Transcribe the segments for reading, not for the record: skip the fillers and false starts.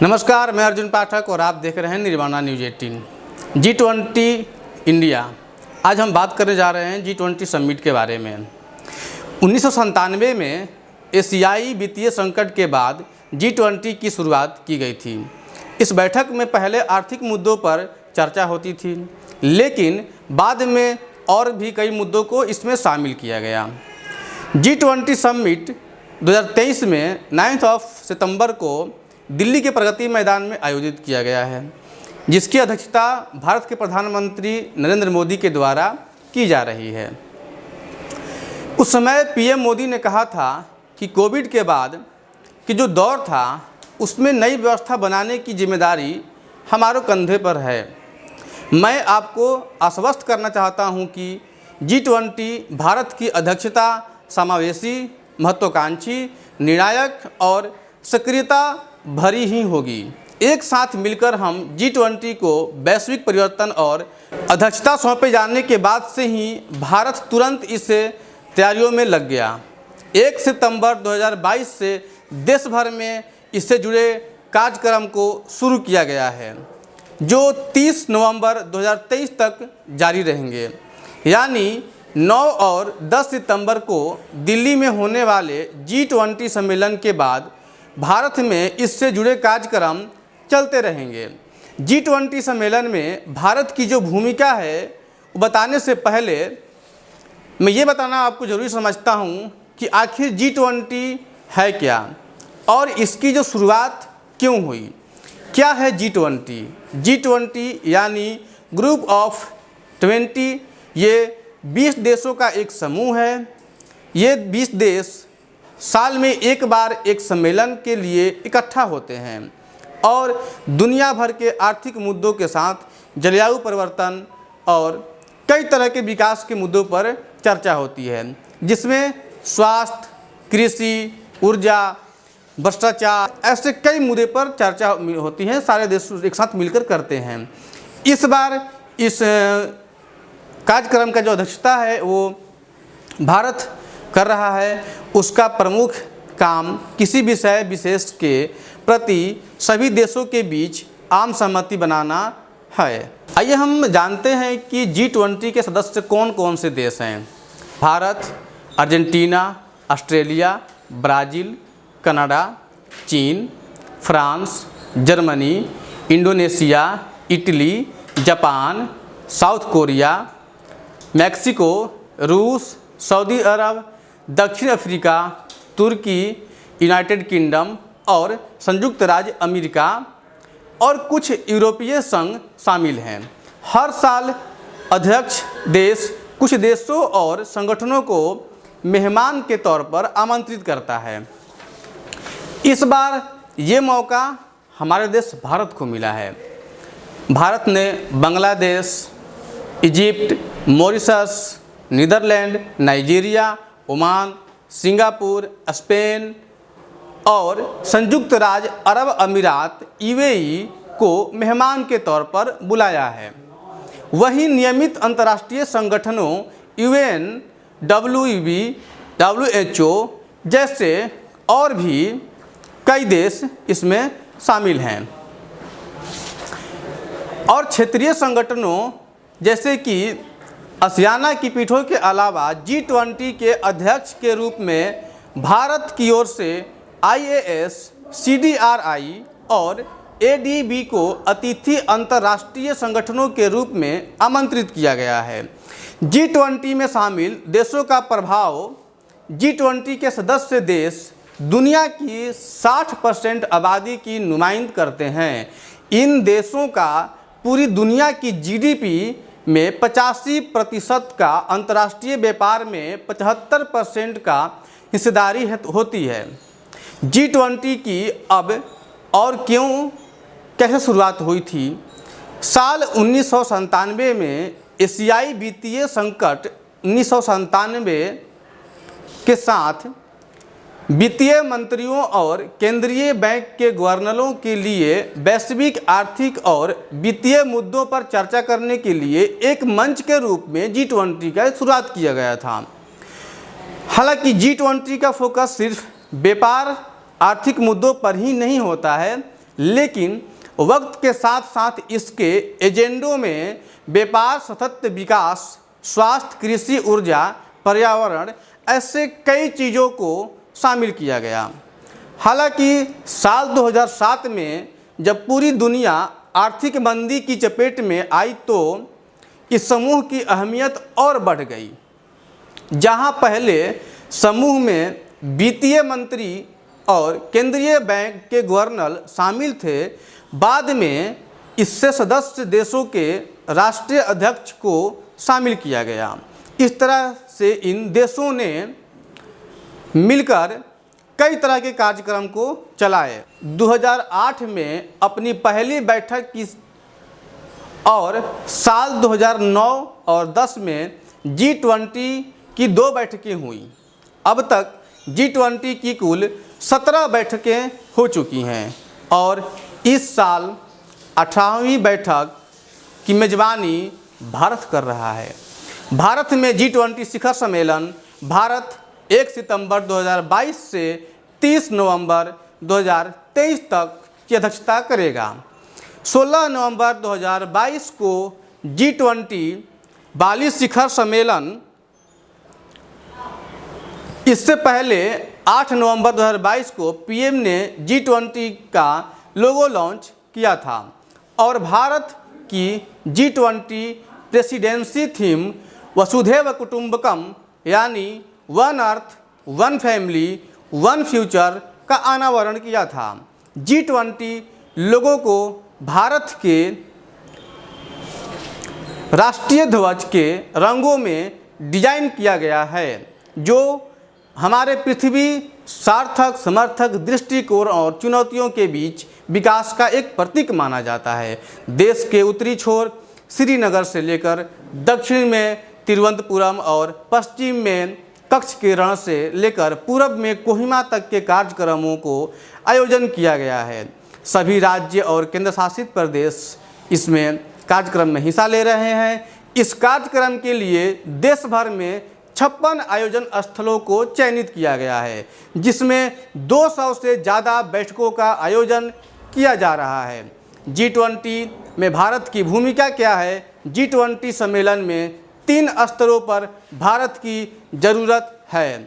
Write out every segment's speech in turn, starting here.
नमस्कार, मैं अर्जुन पाठक और आप देख रहे हैं निर्वाणा न्यूज़ 18। G20 India. आज हम बात करने जा रहे हैं G20 समिट के बारे में। 1997 में एशियाई वित्तीय संकट के बाद G20 की शुरुआत की गई थी। इस बैठक में पहले आर्थिक मुद्दों पर चर्चा होती थी, लेकिन बाद में और भी कई मुद्दों को इसमें शामिल किया गया। G20 समिट 2023 में 9 सितंबर को दिल्ली के प्रगति मैदान में आयोजित किया गया है, जिसकी अध्यक्षता भारत के प्रधानमंत्री नरेंद्र मोदी के द्वारा की जा रही है। उस समय पीएम मोदी ने कहा था कि कोविड के बाद की जो दौर था उसमें नई व्यवस्था बनाने की जिम्मेदारी हमारे कंधे पर है। मैं आपको आश्वस्त करना चाहता हूं कि G20 भारत की अध्यक्षता समावेशी, महत्वाकांक्षी, निर्णायक और सक्रियता भरी ही होगी। एक साथ मिलकर हम G20 को वैश्विक परिवर्तन और अध्यक्षता सौंपे जाने के बाद से ही भारत तुरंत इस तैयारियों में लग गया। 1 सितंबर 2022 से देश भर में इससे जुड़े कार्यक्रम को शुरू किया गया है, जो 30 नवंबर 2023 तक जारी रहेंगे। यानी 9 और 10 सितंबर को दिल्ली में होने वाले G20 सम्मेलन के बाद भारत में इससे जुड़े कार्यक्रम चलते रहेंगे। G20 सम्मेलन में भारत की जो भूमिका है वो बताने से पहले मैं ये बताना आपको ज़रूरी समझता हूँ कि आखिर G20 है क्या और इसकी जो शुरुआत क्यों हुई। क्या है G20? G20 यानी ग्रुप ऑफ 20, ये 20 देशों का एक समूह है। ये 20 देश साल में एक बार एक सम्मेलन के लिए इकट्ठा होते हैं और दुनिया भर के आर्थिक मुद्दों के साथ जलवायु परिवर्तन और कई तरह के विकास के मुद्दों पर चर्चा होती है, जिसमें स्वास्थ्य, कृषि, ऊर्जा, भ्रष्टाचार, ऐसे कई मुद्दे पर चर्चा होती है। सारे देश एक साथ मिलकर करते हैं। इस बार इस कार्यक्रम का जो अध्यक्षता है वो भारत कर रहा है। उसका प्रमुख काम किसी विषय विशेष के प्रति सभी देशों के बीच आम सहमति बनाना है। आइए हम जानते हैं कि G20 के सदस्य कौन कौन से देश हैं। Bharat, Argentina, Australia, Brazil, Canada, चीन, France, Germany, Indonesia, Italy, Japan, South Korea, Mexico, रूस, सऊदी अरब, दक्षिण अफ्रीका, तुर्की, यूनाइटेड किंगडम और संयुक्त राज्य अमेरिका और कुछ यूरोपीय संघ शामिल हैं। हर साल अध्यक्ष देश कुछ देशों और संगठनों को मेहमान के तौर पर आमंत्रित करता है। इस बार ये मौका हमारे देश भारत को मिला है। भारत ने Bangladesh, Egypt, Mauritius, Netherlands, Nigeria, Oman, Singapore, Spain और संयुक्त राज्य अरब अमीरात UAE को मेहमान के तौर पर बुलाया है। वहीं नियमित अंतर्राष्ट्रीय संगठनों UN, WEB, WHO जैसे और भी कई देश इसमें शामिल हैं और क्षेत्रीय संगठनों जैसे कि आसियाना की पीठों के अलावा G20 के अध्यक्ष के रूप में भारत की ओर से IAS, CDRI और ADB को अतिथि अंतर्राष्ट्रीय संगठनों के रूप में आमंत्रित किया गया है। G20 में शामिल देशों का प्रभाव G20 के सदस्य देश दुनिया की 60% आबादी की नुमाइंद करते हैं। इन देशों का पूरी दुनिया की GDP में 85% का, अंतर्राष्ट्रीय व्यापार में 75% का हिस्सेदारी होती है। G20 की अब और क्यों कैसे शुरुआत हुई थी? साल 1997 में एशियाई वित्तीय संकट 1997 के साथ वित्तीय मंत्रियों और केंद्रीय बैंक के गवर्नरों के लिए वैश्विक आर्थिक और वित्तीय मुद्दों पर चर्चा करने के लिए एक मंच के रूप में G20 का शुरुआत किया गया था। हालांकि G20 का फोकस सिर्फ व्यापार, आर्थिक मुद्दों पर ही नहीं होता है, लेकिन वक्त के साथ साथ इसके एजेंडों में व्यापार, सतत विकास, स्वास्थ्य, कृषि, ऊर्जा, पर्यावरण ऐसे कई चीज़ों को शामिल किया गया। हालांकि साल 2007 में जब पूरी दुनिया आर्थिक मंदी की चपेट में आई तो इस समूह की अहमियत और बढ़ गई। जहां पहले समूह में वित्तीय मंत्री और केंद्रीय बैंक के गवर्नर शामिल थे, बाद में इससे सदस्य देशों के राष्ट्रीय अध्यक्ष को शामिल किया गया। इस तरह से इन देशों ने मिलकर कई तरह के कार्यक्रम को चलाए। 2008 में अपनी पहली बैठक की और साल 2009 और 10 में G20 की 2 बैठकें हुई। अब तक G20 की कुल 17 बैठकें हो चुकी हैं और इस साल 18वीं बैठक की मेज़बानी भारत कर रहा है। भारत में G20 शिखर सम्मेलन भारत 1 सितंबर 2022 से 30 नवंबर 2023 तक की अध्यक्षता करेगा। 16 नवंबर 2022 को G20 बाली शिखर सम्मेलन, इससे पहले 8 नवंबर 2022 को पीएम ने G20 का लोगो लॉन्च किया था और भारत की G20 प्रेसिडेंसी थीम वसुधैव कुटुंबकम यानी one earth, one family, one future का अनावरण किया था। G20 लोगों को भारत के राष्ट्रीय ध्वज के रंगों में डिजाइन किया गया है, जो हमारे पृथ्वी सार्थक, समर्थक दृष्टिकोण और चुनौतियों के बीच विकास का एक प्रतीक माना जाता है। देश के उत्तरी छोर श्रीनगर से लेकर दक्षिण में तिरुवनंतपुरम और पश्चिम में कच्छ के रण से लेकर पूरब में कोहिमा तक के कार्यक्रमों को आयोजन किया गया है। सभी राज्य और केंद्र शासित प्रदेश इसमें कार्यक्रम में हिस्सा ले रहे हैं। इस कार्यक्रम के लिए देश भर में 56 आयोजन स्थलों को चयनित किया गया है, जिसमें 200 से ज़्यादा बैठकों का आयोजन किया जा रहा है। G20 में भारत की भूमिका क्या है? G20 सम्मेलन में 3 स्तरों पर भारत की ज़रूरत है।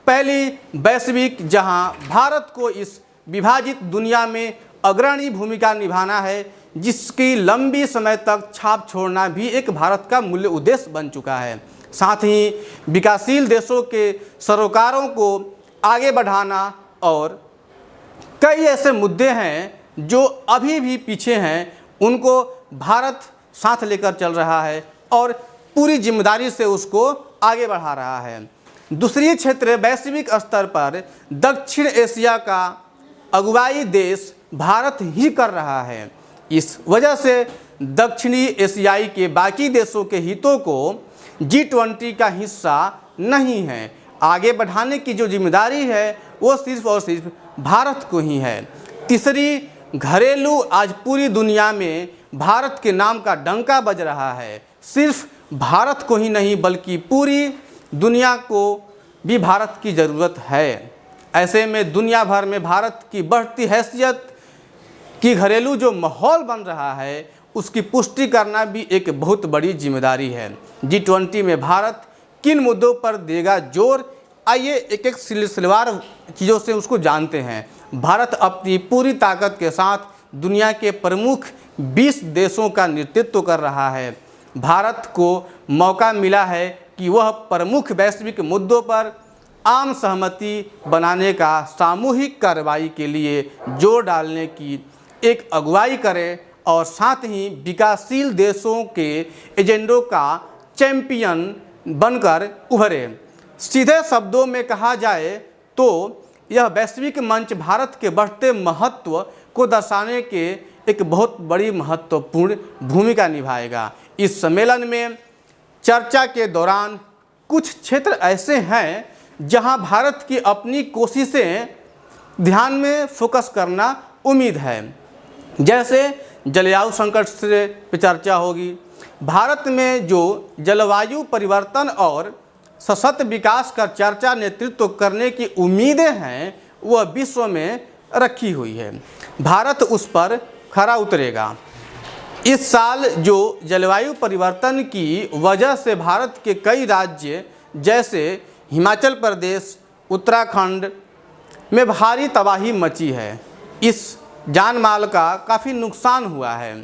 पहली, वैश्विक, जहां भारत को इस विभाजित दुनिया में अग्रणी भूमिका निभाना है, जिसकी लंबी समय तक छाप छोड़ना भी एक भारत का मूल्य उद्देश्य बन चुका है। साथ ही विकासशील देशों के सरोकारों को आगे बढ़ाना और कई ऐसे मुद्दे हैं जो अभी भी पीछे हैं, उनको भारत साथ लेकर चल रहा है और पूरी जिम्मेदारी से उसको आगे बढ़ा रहा है। दूसरी क्षेत्र, वैश्विक स्तर पर दक्षिण एशिया का अगुवाई देश भारत ही कर रहा है। इस वजह से दक्षिणी एशियाई के बाकी देशों के हितों को G20 का हिस्सा नहीं है। आगे बढ़ाने की जो जिम्मेदारी है वो सिर्फ और सिर्फ भारत को ही है। तीसरी, घरेलू, आज पूरी दुनिया में भारत के नाम का डंका बज रहा है। सिर्फ भारत को ही नहीं बल्कि पूरी दुनिया को भी भारत की ज़रूरत है। ऐसे में दुनिया भर में भारत की बढ़ती हैसियत की घरेलू जो माहौल बन रहा है उसकी पुष्टि करना भी एक बहुत बड़ी जिम्मेदारी है। G20 में भारत किन मुद्दों पर देगा जोर, आइए एक एक सिलसिलेवार चीज़ों से उसको जानते हैं। भारत अपनी पूरी ताकत के साथ दुनिया के प्रमुख 20 देशों का नेतृत्व कर रहा है। भारत को मौका मिला है कि वह प्रमुख वैश्विक मुद्दों पर आम सहमति बनाने का सामूहिक कार्रवाई के लिए जोर डालने की एक अगुवाई करे और साथ ही विकासशील देशों के एजेंडों का चैंपियन बनकर उभरे। सीधे शब्दों में कहा जाए तो यह वैश्विक मंच भारत के बढ़ते महत्व को दर्शाने के एक बहुत बड़ी महत्वपूर्ण भूमिका निभाएगा। इस सम्मेलन में चर्चा के दौरान कुछ क्षेत्र ऐसे हैं जहां भारत की अपनी कोशिशें ध्यान में फोकस करना उम्मीद है। जैसे जलवायु संकट से पे चर्चा होगी। भारत में जो जलवायु परिवर्तन और सशक्त विकास का चर्चा नेतृत्व करने की उम्मीदें हैं वह विश्व में रखी हुई है। भारत उस पर खरा उतरेगा। इस साल जो जलवायु परिवर्तन की वजह से भारत के कई राज्य जैसे हिमाचल प्रदेश, उत्तराखंड में भारी तबाही मची है, इस जान माल का काफ़ी नुकसान हुआ है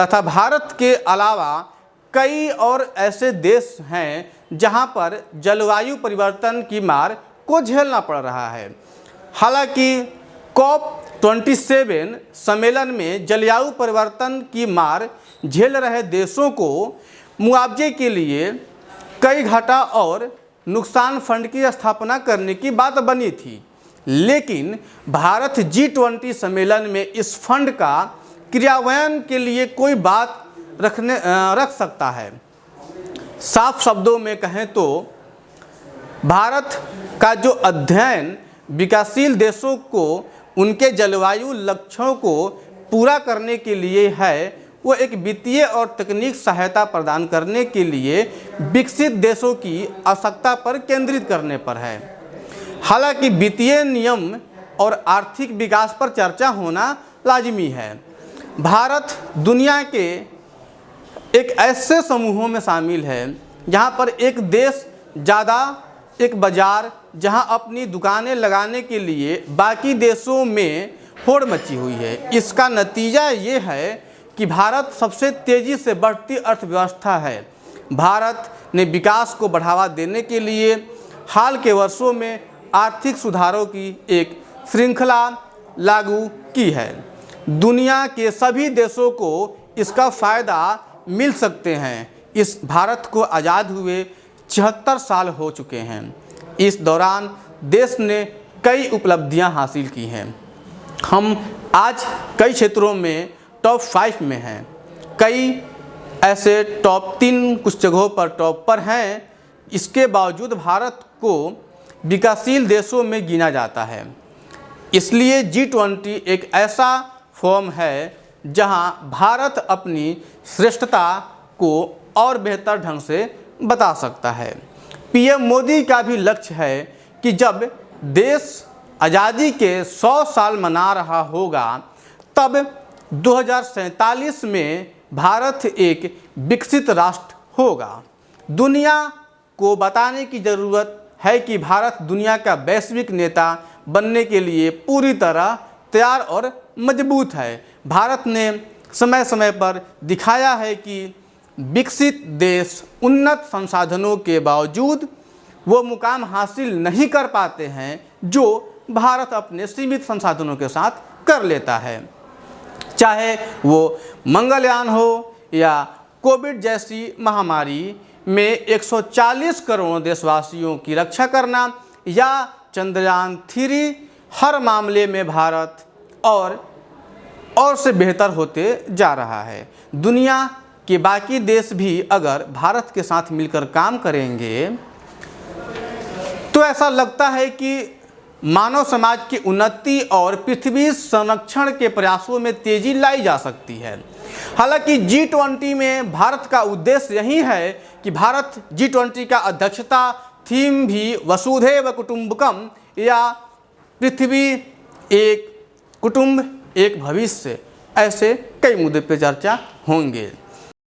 तथा भारत के अलावा कई और ऐसे देश हैं जहां पर जलवायु परिवर्तन की मार को झेलना पड़ रहा है। हालांकि COP27 सम्मेलन में जलवायु परिवर्तन की मार झेल रहे देशों को मुआवजे के लिए कई घाटा और नुकसान फंड की स्थापना करने की बात बनी थी, लेकिन भारत G20 सम्मेलन में इस फंड का क्रियान्वयन के लिए कोई बात रख सकता है। साफ शब्दों में कहें तो भारत का जो अध्ययन विकासशील देशों को उनके जलवायु लक्ष्यों को पूरा करने के लिए है, वो एक वित्तीय और तकनीक सहायता प्रदान करने के लिए विकसित देशों की आवश्यकता पर केंद्रित करने पर है। हालांकि वित्तीय नियम और आर्थिक विकास पर चर्चा होना लाजिमी है। भारत दुनिया के एक ऐसे समूहों में शामिल है जहां पर एक देश ज़्यादा एक बाज़ार जहां अपनी दुकानें लगाने के लिए बाकी देशों में होड़ मची हुई है। इसका नतीजा ये है कि भारत सबसे तेज़ी से बढ़ती अर्थव्यवस्था है। भारत ने विकास को बढ़ावा देने के लिए हाल के वर्षों में आर्थिक सुधारों की एक श्रृंखला लागू की है। दुनिया के सभी देशों को इसका फ़ायदा मिल सकते हैं। इस भारत को आज़ाद हुए 76 साल हो चुके हैं। इस दौरान देश ने कई उपलब्धियां हासिल की हैं। हम आज कई क्षेत्रों में टॉप 5 में हैं, कई ऐसे टॉप 3 कुछ जगहों पर टॉप पर हैं। इसके बावजूद भारत को विकासशील देशों में गिना जाता है। इसलिए G20 एक ऐसा फोरम है जहां भारत अपनी श्रेष्ठता को और बेहतर ढंग से बता सकता है। PM मोदी का भी लक्ष्य है कि जब देश आज़ादी के 100 साल मना रहा होगा तब 2047 में भारत एक विकसित राष्ट्र होगा। दुनिया को बताने की ज़रूरत है कि भारत दुनिया का वैश्विक नेता बनने के लिए पूरी तरह तैयार और मजबूत है। भारत ने समय समय पर दिखाया है कि विकसित देश उन्नत संसाधनों के बावजूद वो मुकाम हासिल नहीं कर पाते हैं जो भारत अपने सीमित संसाधनों के साथ कर लेता है। चाहे वो मंगलयान हो या कोविड जैसी महामारी में 140 करोड़ देशवासियों की रक्षा करना या चंद्रयान 3, हर मामले में भारत और से बेहतर होते जा रहा है। दुनिया के बाकी देश भी अगर भारत के साथ मिलकर काम करेंगे तो ऐसा लगता है कि मानव समाज की उन्नति और पृथ्वी संरक्षण के प्रयासों में तेजी लाई जा सकती है। हालांकि G20 में भारत का उद्देश्य यही है कि भारत G20 का अध्यक्षता थीम भी वसुधैव कुटुंबकम या पृथ्वी एक कुटुंब एक भविष्य, ऐसे कई मुद्दे पर चर्चा होंगे।